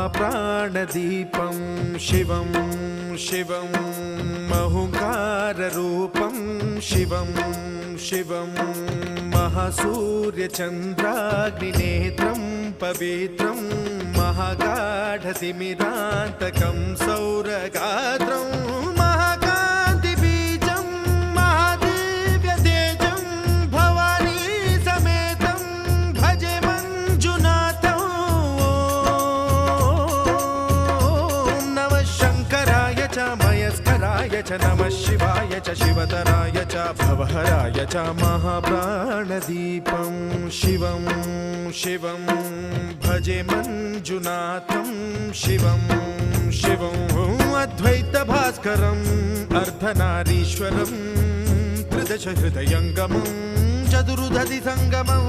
महाप्राणदीपं शिवं शिवं महुङ्काररूपं शिवं शिवं महासूर्यचन्द्राग्निनेत्रं पवित्रं महागाढतिमिरान्तकं सौरगात्रं महाकान्तिबीजं महादिव्यतेजं भवानी समेतं भजे मञ्जुनाथं। ॐ नमः शङ्कराय च मयस्कराय च नमः शिवाय च शिवतराय च भवहराय च महाप्राणदीपं शिवं शिवं भजे मञ्जुनाथं शिवं शिवं अद्वैतभास्करम् अर्धनारीश्वरं त्रिदश हृदयङ्गमं चतुर्दधि सङ्गमं